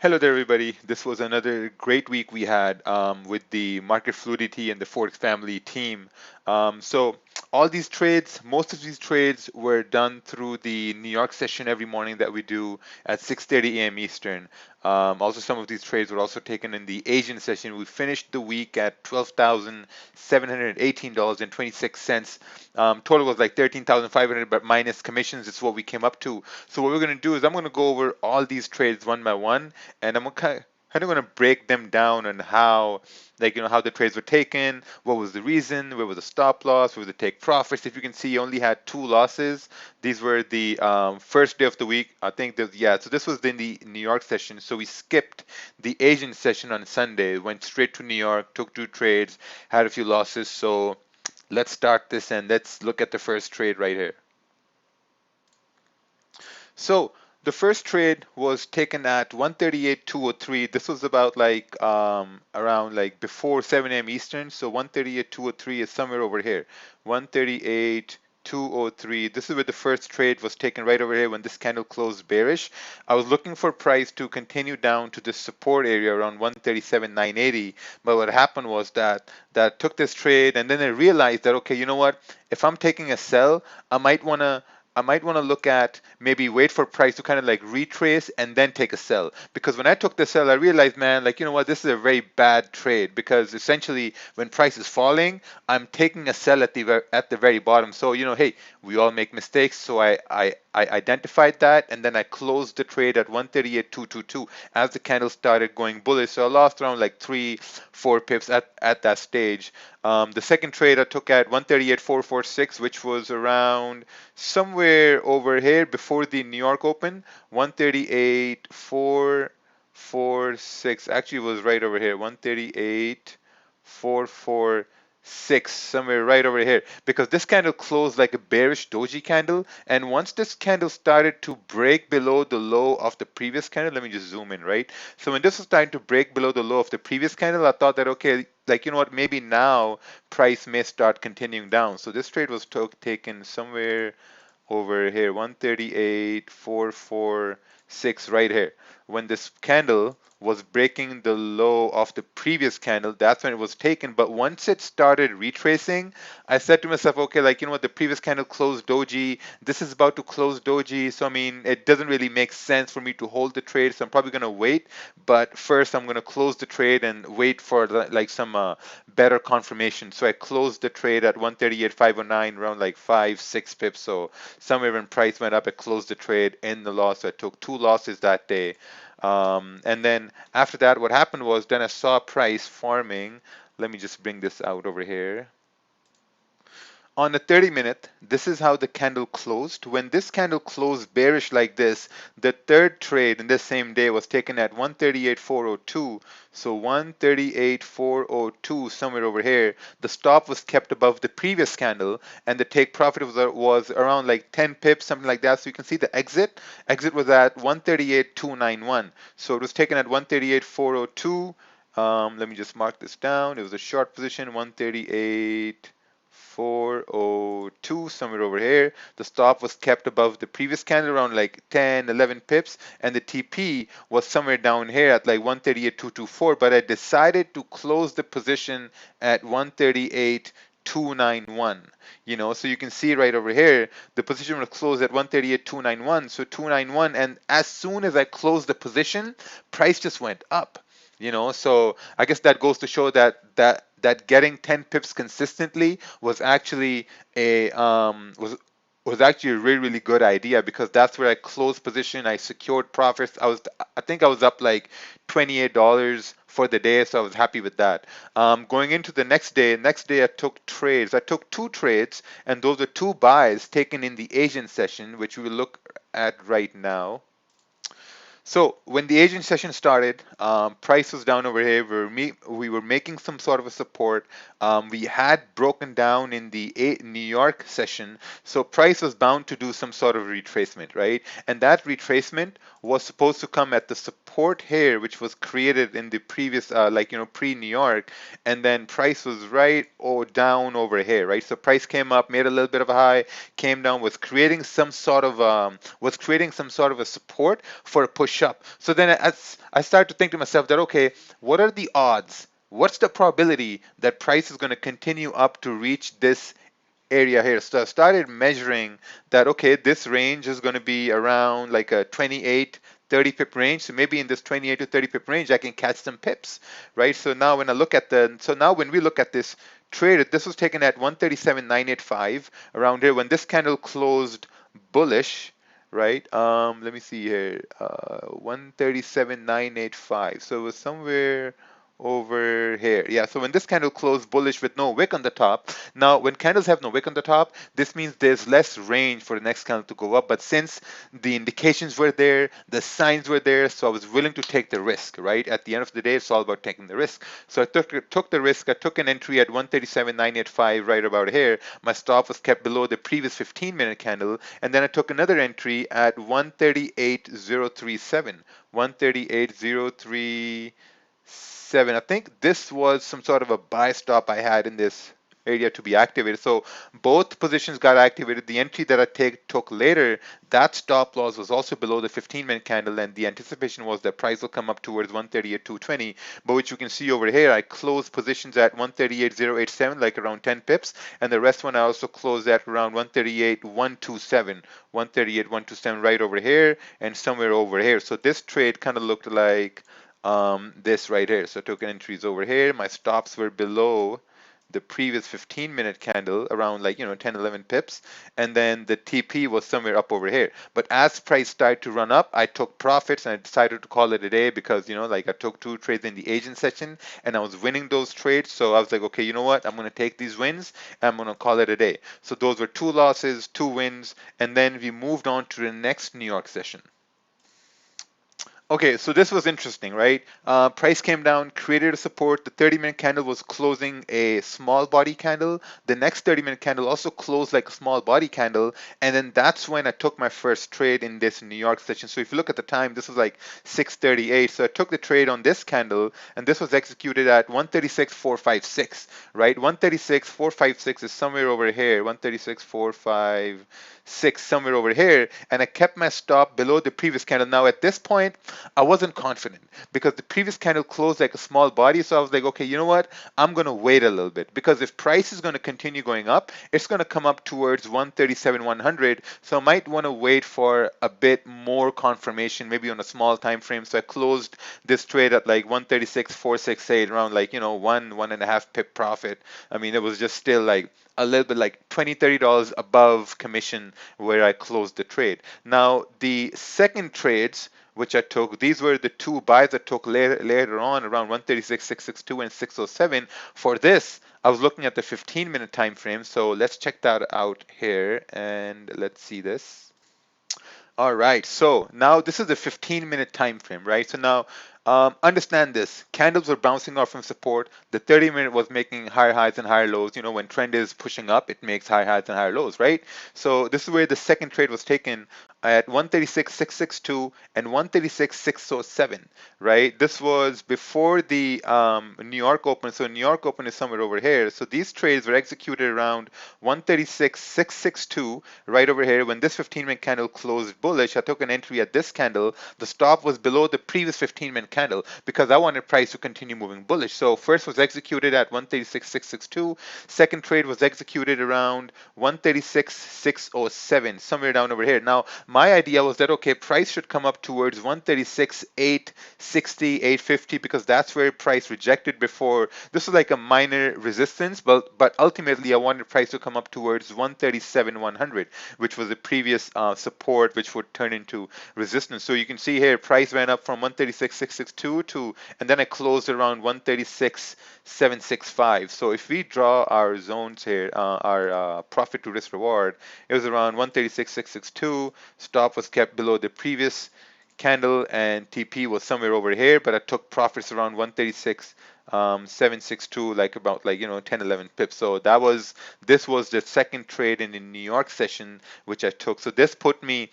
Hello there, everybody. This was another great week we had with the market fluidity and the Forex family team. So all these trades, most of these trades were done through the New York session every morning that we do at 6:30 a.m. Eastern. Also, some of these trades were also taken in the Asian session. We finished the week at $12,718.26. Total was like 13,500, but minus commissions, it's what we came up to. So what we're going to do is I'm going to go over all these trades one by one, and I'm kind of going to break them down on how, like, how the trades were taken, what was the reason, where was the stop loss, where was the take profits. If you can see, you only had two losses. These were the first day of the week. I think that, yeah, so this was in the New York session. So we skipped the Asian session on Sunday, went straight to New York, took two trades, had a few losses. So let's start this and let's look at the first trade right here. So the first trade was taken at 138.203. This was about like around like before 7 a.m. Eastern. So 138.203 is somewhere over here. 138.203. This is where the first trade was taken, right over here when this candle closed bearish. I was looking for price to continue down to the support area around 137.980. But what happened was that took this trade, and then I realized that, okay, you know what? If I'm taking a sell, I might want to look at maybe wait for price to kind of like retrace and then take a sell. Because when I took the sell, I realized, man, like, you know what, this is a very bad trade because essentially when price is falling, I'm taking a sell at the very bottom. So, hey, we all make mistakes. So I identified that, and then I closed the trade at 138.222 as the candle started going bullish. So I lost around like 3-4 pips at that stage. The second trade I took at 138.446, which was around somewhere over here before the New York Open. 138.446 actually was right over here. 138.446, somewhere right over here, because this candle closed like a bearish doji candle, and once this candle started to break below the low of the previous candle, let me just zoom in, right? So when this was starting to break below the low of the previous candle, I thought that, okay, like, you know what, maybe now price may start continuing down. So this trade was taken somewhere over here, 138.446 right here. When this candle was breaking the low of the previous candle, that's when it was taken. But once it started retracing, I said to myself, okay, like, you know what, the previous candle closed doji. This is about to close doji. So, I mean, it doesn't really make sense for me to hold the trade. So I'm probably going to wait. But first, I'm going to close the trade and wait for like some better confirmation. So I closed the trade at 138.509, around like 5-6 pips. So somewhere when price went up, I closed the trade in the loss. So I took two losses that day. And then after that, what happened was then I saw price forming. Let me just bring this out over here. On a 30-minute, this is how the candle closed. When this candle closed bearish like this, the third trade in this same day was taken at 138.402. So 138.402, somewhere over here. The stop was kept above the previous candle, and the take profit was around like 10 pips, something like that. So you can see the exit. Exit was at 138.291. So it was taken at 138.402. Let me just mark this down. It was a short position, 138. 402, somewhere over here. The stop was kept above the previous candle around like 10, 11 pips, and the TP was somewhere down here at like 138.224, but I decided to close the position at 138.291. So you can see right over here, the position was closed at 138.291, so 291, and as soon as I closed the position, price just went up. So I guess that goes to show that getting 10 pips consistently was actually a really good idea, because that's where I closed position. I secured profits. I think I was up like $28 for the day, so I was happy with that. Going into the next day, I took trades. I took two trades, and those are two buys taken in the Asian session, which we will look at right now. So when the Asian session started, price was down over here. We were making some sort of a support. We had broken down in the New York session, so price was bound to do some sort of retracement, right? And that retracement was supposed to come at the support here, which was created in the previous, pre-New York, and then price was right or down over here, right? So price came up, made a little bit of a high, came down, was creating some sort of a support for a push up. So then as I started to think to myself that, okay, what are the odds? What's the probability that price is going to continue up to reach this area here? So I started measuring that, okay, this range is going to be around like a 28, 30 pip range. So maybe in this 28 to 30 pip range, I can catch some pips, right? So now when we look at this trade, this was taken at 137.985 around here. When this candle closed bullish, right? Let me see here, 137.985. So it was somewhere over here. Yeah, so when this candle closed bullish with no wick on the top, now when candles have no wick on the top, this means there's less range for the next candle to go up. But since the indications were there, the signs were there, so I was willing to take the risk, right? At the end of the day, it's all about taking the risk. So I took the risk. I took an entry at 137.985 right about here. My stop was kept below the previous 15-minute candle, and then I took another entry at 138.037. 138.037. I think this was some sort of a buy stop I had in this area to be activated. So both positions got activated. The entry that I took later, that stop loss was also below the 15-minute candle, and the anticipation was that price will come up towards 138.220. But which you can see over here, I closed positions at 138.087, like around 10 pips, and the rest one I also closed at around 138.127, 138.127 right over here, and somewhere over here. So this trade kind of looked like this right here. So token entries over here. My stops were below the previous 15-minute candle around 10, 11 pips, and then the TP was somewhere up over here. But as price started to run up, I took profits and I decided to call it a day because I took 2 trades in the agent session and I was winning those trades. So I was like, okay, you know what? I'm going to take these wins and I'm going to call it a day. So those were 2 losses, 2 wins, and then we moved on to the next New York session. Okay, so this was interesting, right? Price came down, created a support. The 30-minute candle was closing a small body candle. The next 30-minute candle also closed like a small body candle. And then that's when I took my first trade in this New York session. So if you look at the time, this was like 6:38. So I took the trade on this candle, and this was executed at 136.456, right? 136.456 is somewhere over here. 136.456, somewhere over here. And I kept my stop below the previous candle. Now at this point, I wasn't confident because the previous candle closed like a small body. So I was like, okay, you know what? I'm going to wait a little bit because if price is going to continue going up, it's going to come up towards 137.100. So I might want to wait for a bit more confirmation, maybe on a small time frame. So I closed this trade at like 136.468, around one and a half pip profit. I mean, it was just still like a little bit like $20, $30 above commission where I closed the trade. Now, the second trades which I took, these were the 2 buys I took later on around 136, 662, and 607. For this, I was looking at the 15-minute time frame. So let's check that out here and let's see this. All right, so now this is the 15-minute time frame, right? So now understand this. Candles were bouncing off from support. The 30-minute was making higher highs and higher lows. When trend is pushing up, it makes higher highs and higher lows, right? So this is where the second trade was taken at 136.662 and 136.607, right? This was before the New York Open. So New York Open is somewhere over here. So these trades were executed around 136.662 right over here. When this 15-minute candle closed bullish, I took an entry at this candle. The stop was below the previous 15-minute candle because I wanted price to continue moving bullish. So first was executed at 136.662. Second trade was executed around 136.607, somewhere down over here. Now, my idea was that, okay, price should come up towards 136.860, 850 because that's where price rejected before. This was like a minor resistance, but ultimately I wanted price to come up towards 137.100, which was the previous support, which would turn into resistance. So you can see here, price went up from 136.662 to, and then I closed around 136.765. So if we draw our zones here, our profit to risk reward, it was around 136.662. Stop was kept below the previous candle, and TP was somewhere over here, but I took profits around 136.762, like about 10, 11 pips. So this was the second trade in the New York session which I took. So this put me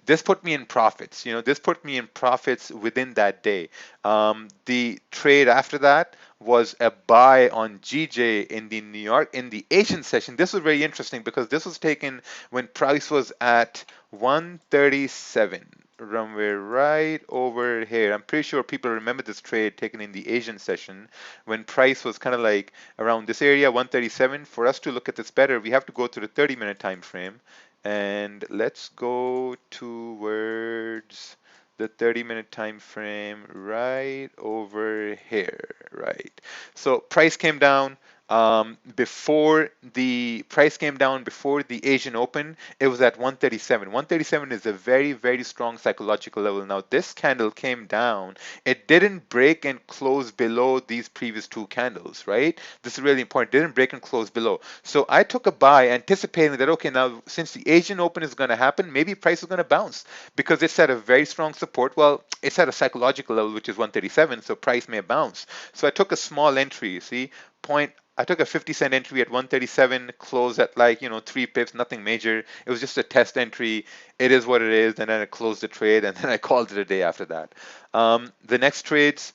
this put me in profits. This put me in profits within that day. The trade after that was a buy on GJ in the New York in the Asian session. This was very interesting because this was taken when price was at 137, somewhere right over here. I'm pretty sure people remember this trade taken in the Asian session when price was kind of like around this area, 137. For us to look at this better, we have to go to the 30-minute time frame. And let's go towards the 30-minute time frame right over here, right? So price came down before the price came down before the Asian Open. It was at 137. 137 is a very, very strong psychological level. Now this candle came down. It didn't break and close below these previous two candles, right? This is really important. It didn't break and close below. So I took a buy anticipating that, okay, now since the Asian Open is going to happen, maybe price is going to bounce because it's at a very strong support. Well, it's at a psychological level, which is 137, so price may bounce. So I took a small entry, you see, I took a 50-cent entry at 137, closed at like, 3 pips, nothing major. It was just a test entry. It is what it is. And then I closed the trade and then I called it a day after that. The next trades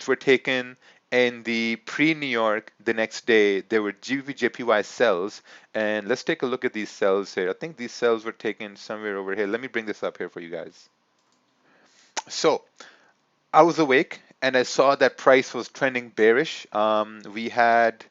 were taken in the pre-New York the next day. There were GBJPY sells. And let's take a look at these sells here. I think these sells were taken somewhere over here. Let me bring this up here for you guys. So I was awake and I saw that price was trending bearish. We had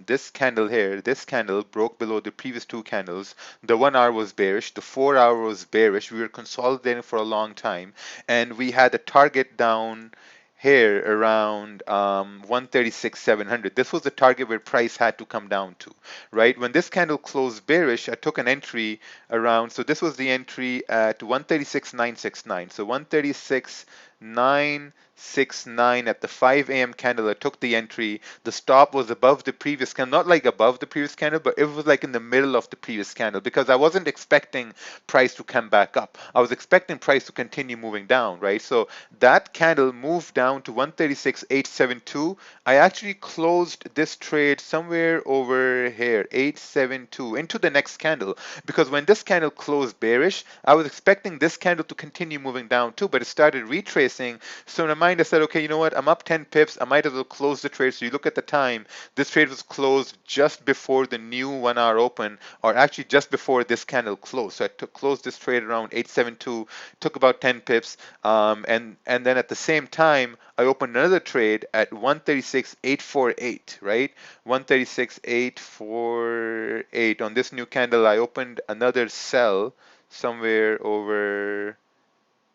this candle here. This candle broke below the previous two candles. The 1 hour was bearish. The 4 hour was bearish. We were consolidating for a long time, and we had a target down here around 136,700. This was the target where price had to come down to, right? When this candle closed bearish, I took an entry around, so this was the entry at 136,969. So 136,969 at the 5 a.m. candle. I took the entry. The stop was above the previous candle, not like above the previous candle, but it was like in the middle of the previous candle because I wasn't expecting price to come back up. I was expecting price to continue moving down, right? So that candle moved down to 136,872. I actually closed this trade somewhere over here, 872, into the next candle because when this candle closed bearish, I was expecting this candle to continue moving down too, but it started retracing. So in my mind, I said, okay, you know what? I'm up 10 pips. I might as well close the trade. So you look at the time. This trade was closed just before the new 1 hour open, or actually just before this candle closed. So I closed this trade around 872, took about 10 pips, and then at the same time, I opened another trade at 136,848, right? 136,848. On this new candle, I opened another sell somewhere over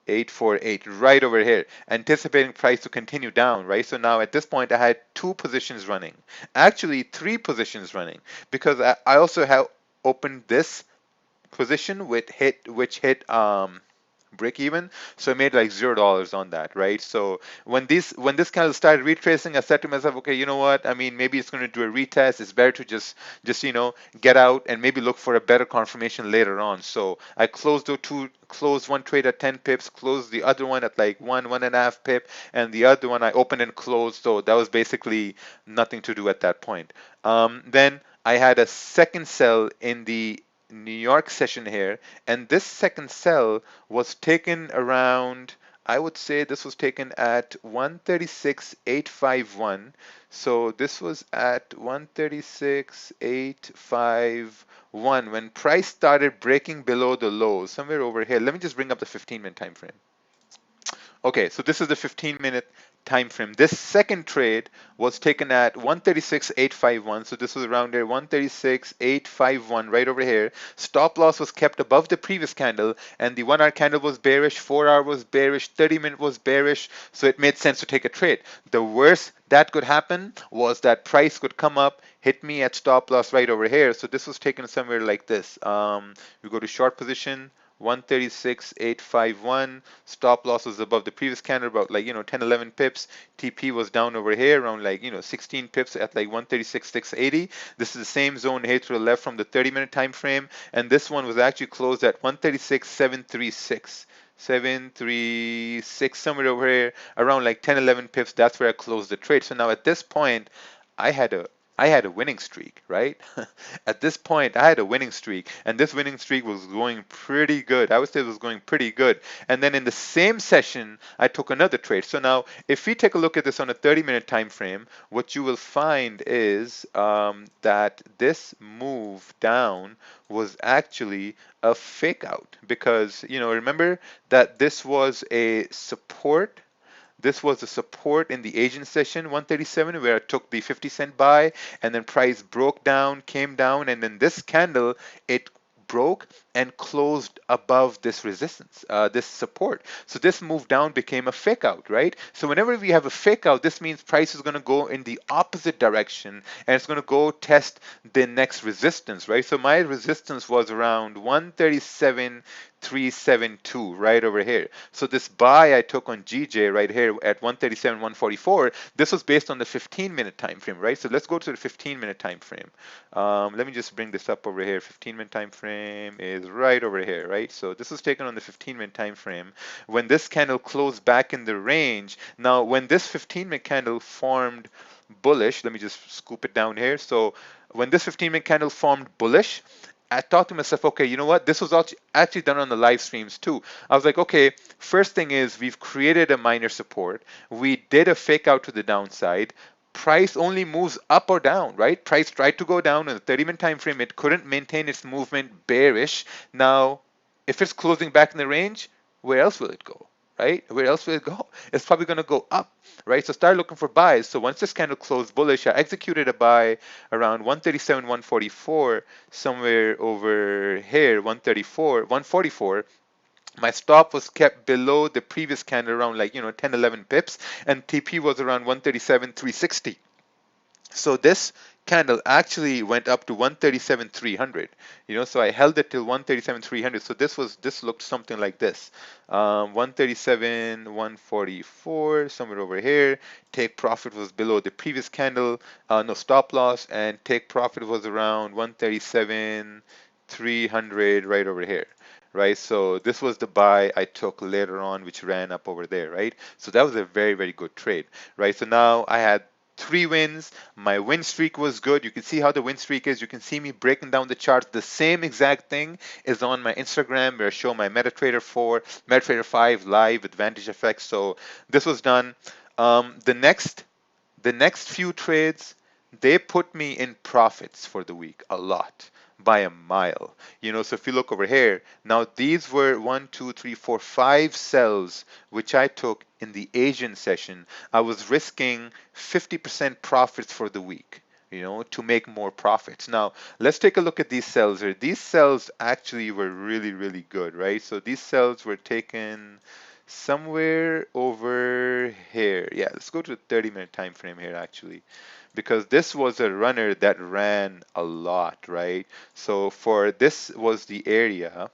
848 right over here, anticipating price to continue down, right? So now at this point I had two positions running, actually three positions running, because I also have opened this position which hit break even. So I made like $0 on that, right? So when this kind of started retracing, I said to myself, okay, you know what? I mean, maybe it's going to do a retest. It's better to just get out and maybe look for a better confirmation later on. So I closed one trade at 10 pips, closed the other one at like 1.5 pip, and the other one I opened and closed. So that was basically nothing to do at that point. Then I had a second sell in the New York session here, and this second sell was taken around, I would say this was taken at 136,851. So this was at 136,851 when price started breaking below the low, somewhere over here. Let me just bring up the 15-minute time frame. Okay, so this is the 15-minute time frame. This second trade was taken at 136,851. So this was around there, 136,851 right over here. Stop loss was kept above the previous candle, and the 1 hour candle was bearish, 4 hour was bearish, 30-minute was bearish. So it made sense to take a trade. The worst that could happen was that price could come up, hit me at stop loss right over here. So this was taken somewhere like this. We go to short position. 136,851. Stop loss was above the previous candle about like 10 11 pips. TP was down over here around like 16 pips at like 136,680. This is the same zone here to the left from the 30-minute time frame, and this one was actually closed at 136,736. 736 somewhere over here around like 10 11 pips. That's where I closed the trade. So now at this point I had a I had a winning streak, right? At this point, I had a winning streak, and this winning streak was going pretty good. I would say it was going pretty good. And then in the same session, I took another trade. So now, if we take a look at this on a 30-minute time frame, what you will find is that this move down was actually a fake out because, remember that this was a support. This was a support in the Asian session 137 where I took the 50-cent buy and then price broke down, came down, and then this candle, it broke and closed above this resistance, this support. So this move down became a fake out, right? So whenever we have a fake out, this means price is going to go in the opposite direction and it's going to go test the next resistance, right? So my resistance was around 137,372 right over here. So this buy I took on GJ right here at 137, 144, this was based on the 15-minute time frame, right? So let's go to the 15-minute time frame. Let me just bring this up over here. 15-minute time frame is right over here, right? So this was taken on the 15-minute time frame. When this candle closed back in the range, now when this 15-minute candle formed bullish, let me just scoop it down here. So when this 15-minute candle formed bullish, I thought to myself, okay, you know what? This was actually done on the live streams too. I was like, okay, first thing is we've created a minor support. We did a fake out to the downside. Price only moves up or down, right? Price tried to go down in the 30-minute time frame. It couldn't maintain its movement bearish. Now, if it's closing back in the range, where else will it go? Right? Where else will it go? It's probably going to go up, right? So start looking for buys. So once this candle closed bullish, I executed a buy around 137, 144, somewhere over here, 134, 144. My stop was kept below the previous candle around 10, 11 pips, and TP was around 137, 360. So this candle actually went up to 137,300. So I held it till 137,300. So this looked something like this. 137, 144, somewhere over here. Take profit was below the previous candle. No stop loss, and take profit was around 137, 300 right over here. Right, so this was the buy I took later on, which ran up over there, right? So that was a very, very good trade, right? So now I had 3 wins. My win streak was good. You can see how the win streak is. You can see me breaking down the charts. The same exact thing is on my Instagram where I show my MetaTrader 4, MetaTrader 5 live advantage effects. So this was done. The next few trades, they put me in profits for the week a lot by a mile. So if you look over here, now these were 1, 2, 3, 4, 5 sells which I took in the Asian session. I was risking 50% profits for the week. To make more profits. Now, let's take a look at these sells here. These sells actually were really, really good, right? So these sells were taken somewhere over here. Yeah, let's go to the 30-minute time frame here actually, because this was a runner that ran a lot, right? So for this was the area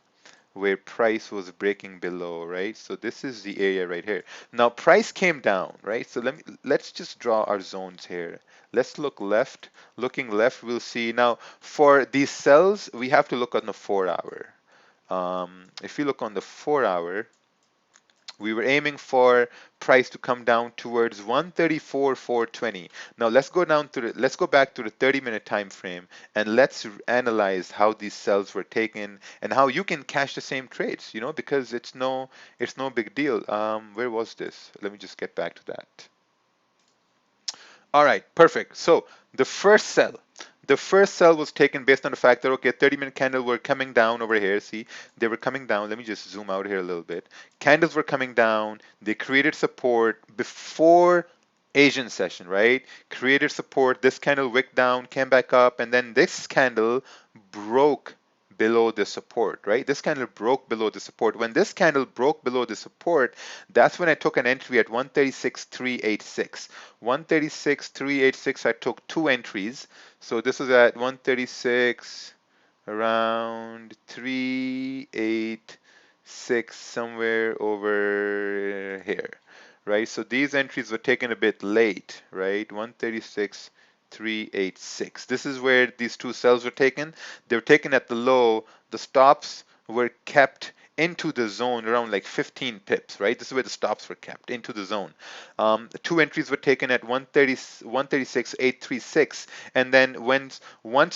where price was breaking below, right? So this is the area right here. Now price came down, right? So let's just draw our zones here. Let's look left. Looking left, we'll see now for these cells, we have to look on the 4-hour. If you look on the 4-hour, we were aiming for price to come down towards 134,420. Now let's go back to the 30-minute time frame and let's analyze how these sells were taken and how you can cash the same trades, because it's no big deal. Where was this? Let me just get back to that. All right, perfect. So the first sell, was taken based on the fact that, okay, 30-minute candle were coming down over here. See, they were coming down. Let me just zoom out here a little bit. Candles were coming down. They created support before Asian session, right? Created support. This candle wicked down, came back up, and then this candle broke below the support, right? This candle broke below the support. When this candle broke below the support, that's when I took an entry at 136,386. 136,386, I took 2 entries. So this was at 136, around 386, somewhere over here, right? So these entries were taken a bit late, right? 136, 386. This is where these two sells were taken. They were taken at the low. The stops were kept into the zone around like 15 pips, right? This is where the stops were kept, into the zone. Two entries were taken at 136.836, and then once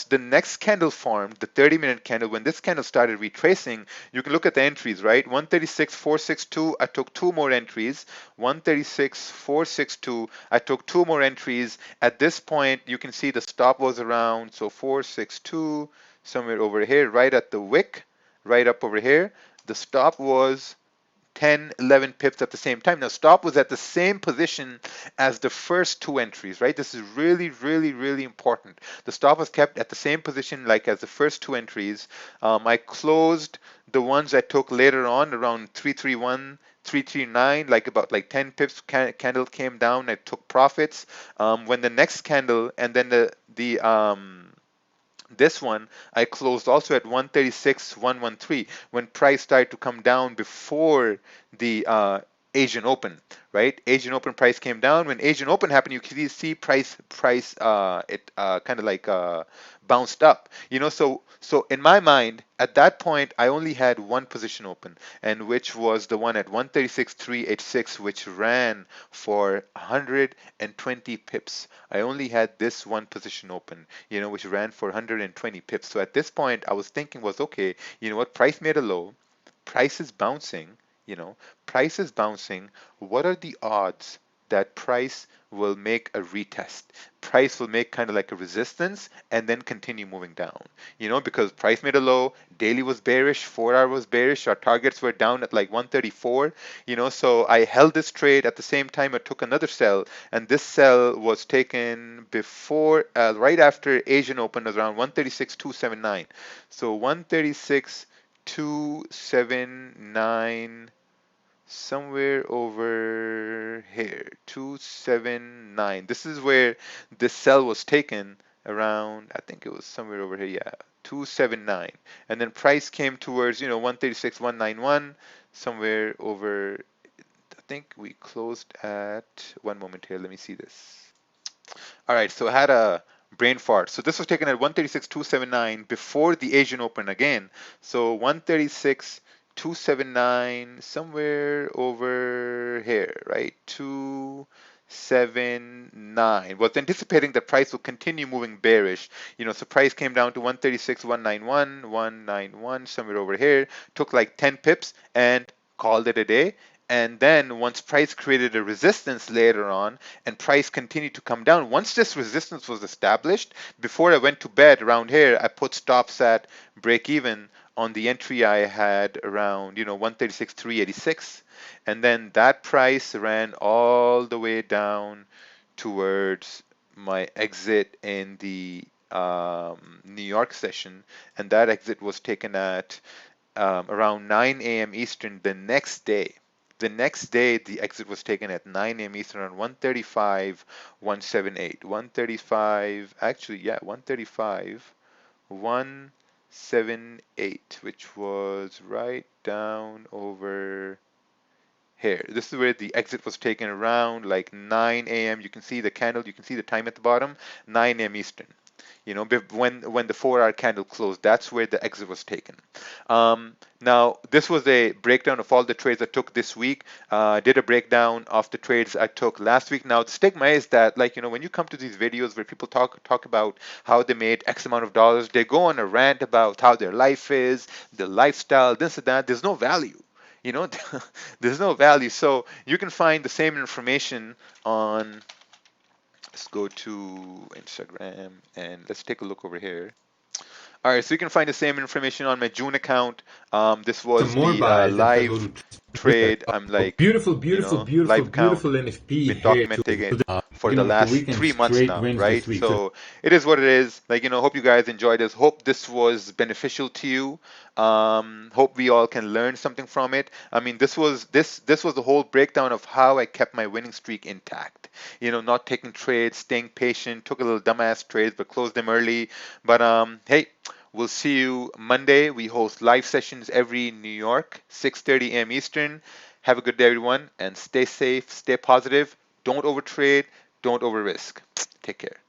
the next candle formed, the 30-minute candle, when this candle started retracing, you can look at the entries, right? 136.462, I took two more entries. 136.462, I took two more entries. At this point, you can see the stop was around, so 462, somewhere over here, right at the wick, right up over here. The stop was 10, 11 pips at the same time. Now, stop was at the same position as the first two entries, right? This is really, really, really important. The stop was kept at the same position like as the first two entries. I closed the ones I took later on around 331, 339, like about like 10 pips candle came down. I took profits. When the next candle and then the this one I closed also at 136.113 when price started to come down before the Asian Open, right? Asian Open price came down. When Asian Open happened, you can see price it kind of like bounced up, So in my mind, at that point, I only had one position open, and which was the one at 136.386, which ran for 120 pips. I only had this one position open, which ran for 120 pips. So at this point, I was thinking was okay, you know what? Price made a low, price is bouncing, you know, price is bouncing. What are the odds that price will make a retest? Price will make kind of like a resistance and then continue moving down, because price made a low, daily was bearish, 4 hour was bearish, our targets were down at like 134, so I held this trade. At the same time, I took another sell, and this sell was taken before, right after Asian Open was around 136.279. So 136.279, somewhere over here, 279. This is where this sell was taken around, I think it was somewhere over here, yeah, 279. And then price came towards, 136, 191, somewhere over, I think we closed at, one moment here, let me see this. All right, so I had a brain fart. So this was taken at 136.279 before the Asian Open again. So 136.279, somewhere over here, right? 279. Was anticipating the price will continue moving bearish. So price came down to 136.191, 191, somewhere over here. Took like 10 pips and called it a day. And then once price created a resistance later on and price continued to come down, once this resistance was established, before I went to bed around here, I put stops at break even on the entry I had around, 136.386. And then that price ran all the way down towards my exit in the New York session. And that exit was taken at around 9 a.m. Eastern the next day. The next day, the exit was taken at 9 a.m. Eastern on 135, 178. 135, actually, yeah, 135, 178, which was right down over here. This is where the exit was taken around like 9 a.m. You can see the candle, you can see the time at the bottom, 9 a.m. Eastern. When the 4 hour candle closed, that's where the exit was taken. Now, this was a breakdown of all the trades I took this week. Did a breakdown of the trades I took last week. Now, the stigma is that, when you come to these videos where people talk about how they made X amount of dollars, they go on a rant about how their life is, their lifestyle, this and that. There's no value. There's no value. So you can find the same information on. Let's go to Instagram and let's take a look over here. All right, so you can find the same information on my June account. This Some was more the buys and I go live to trade. I'm like, beautiful, beautiful, beautiful, live account. beautiful NFP Been here too. documenting it So for you the know, after last weekend 3 months straight now, wins right? this week. So So it is what it is. Hope you guys enjoyed this. Hope this was beneficial to you. Hope we all can learn something from it. I mean, this was the whole breakdown of how I kept my winning streak intact. Not taking trades, staying patient, took a little dumbass trades, but closed them early. But hey. We'll see you Monday. We host live sessions every New York, 6:30 a.m. Eastern. Have a good day, everyone, and stay safe, stay positive. Don't overtrade, don't over risk. Take care.